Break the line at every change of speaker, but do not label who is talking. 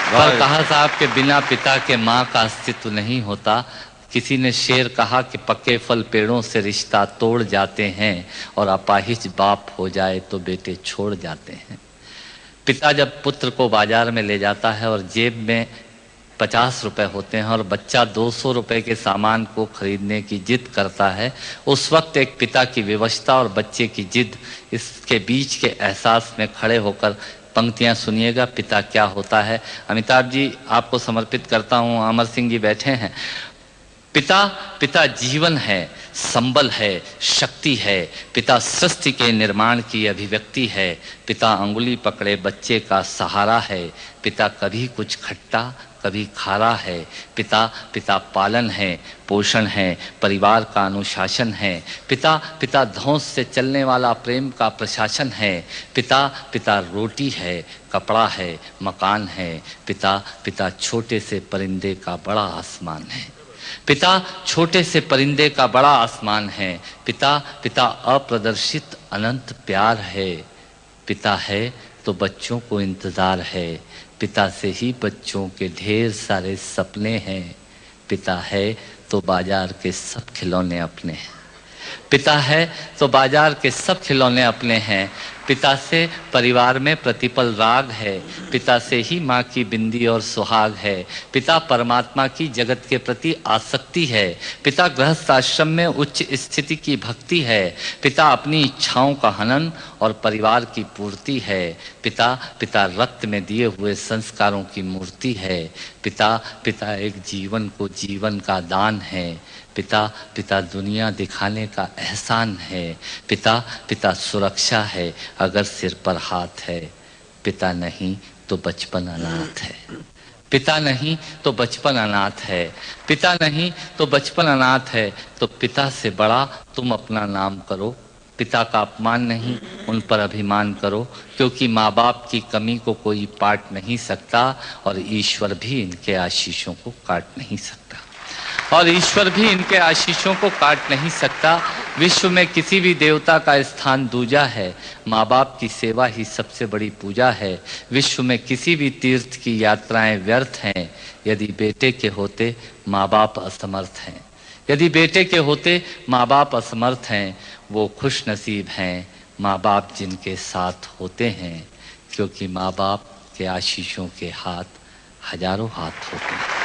पर कहा साहब के बिना पिता के माँ का अस्तित्व नहीं होता। किसी ने शेर कहा कि पके फल पेड़ों से रिश्ता तोड़ जाते हैं और अपाहिज बाप हो जाए तो बेटे छोड़ जाते हैं। पिता जब पुत्र को बाजार में ले जाता है और जेब में 50 रुपए होते हैं और बच्चा 200 रुपए के सामान को खरीदने की जिद करता है, उस वक्त एक पिता की विवशता और बच्चे की जिद, इसके बीच के एहसास में खड़े होकर पंक्तियां सुनिएगा पिता क्या होता है। अमिताभ जी आपको समर्पित करता हूं। अमर सिंह जी बैठे हैं। पिता पिता जीवन है, संबल है, शक्ति है। पिता सृष्टि के निर्माण की अभिव्यक्ति है। पिता अंगुली पकड़े बच्चे का सहारा है। पिता कभी कुछ खट्टा कभी खारा है। पिता पिता पालन है, पोषण है, परिवार का अनुशासन है। पिता पिता धौंस से चलने वाला प्रेम का प्रशासन है। पिता पिता रोटी है, कपड़ा है, मकान है। पिता पिता छोटे से परिंदे का बड़ा आसमान है। पिता छोटे से परिंदे का बड़ा आसमान है। पिता पिता अप्रदर्शित अनंत प्यार है। पिता है तो बच्चों को इंतजार है। पिता से ही बच्चों के ढेर सारे सपने हैं। पिता है तो बाजार के सब खिलौने अपने हैं। पिता है तो बाजार के सब खिलौने अपने हैं। पिता से परिवार में प्रतिपल राग है। पिता से ही माँ की बिंदी और सुहाग है। पिता परमात्मा की जगत के प्रति आसक्ति है। पिता गृहस्थ आश्रम में उच्च स्थिति की भक्ति है। पिता अपनी इच्छाओं का हनन और परिवार की पूर्ति है। पिता पिता रक्त में दिए हुए संस्कारों की मूर्ति है। पिता पिता एक जीवन को जीवन का दान है। पिता पिता दुनिया दिखाने का एहसान है। पिता पिता सुरक्षा है अगर सिर पर हाथ है। पिता नहीं तो बचपन अनाथ है। पिता नहीं तो बचपन अनाथ है। पिता नहीं तो बचपन अनाथ है। तो पिता से बड़ा तुम अपना नाम करो। पिता का अपमान नहीं, उन पर अभिमान करो, क्योंकि माँ बाप की कमी को कोई पाट नहीं सकता और ईश्वर भी इनके आशीषों को काट नहीं सकता। और ईश्वर भी इनके आशीषों को काट नहीं सकता। विश्व में किसी भी देवता का स्थान दूजा है। माँ बाप की सेवा ही सबसे बड़ी पूजा है। विश्व में किसी भी तीर्थ की यात्राएं व्यर्थ हैं यदि बेटे के होते माँ बाप असमर्थ हैं। यदि बेटे के होते माँ बाप असमर्थ हैं, वो खुश नसीब हैं माँ बाप जिनके साथ होते हैं, क्योंकि माँ बाप के आशीषों के हाथ हजारों हाथ होते हैं।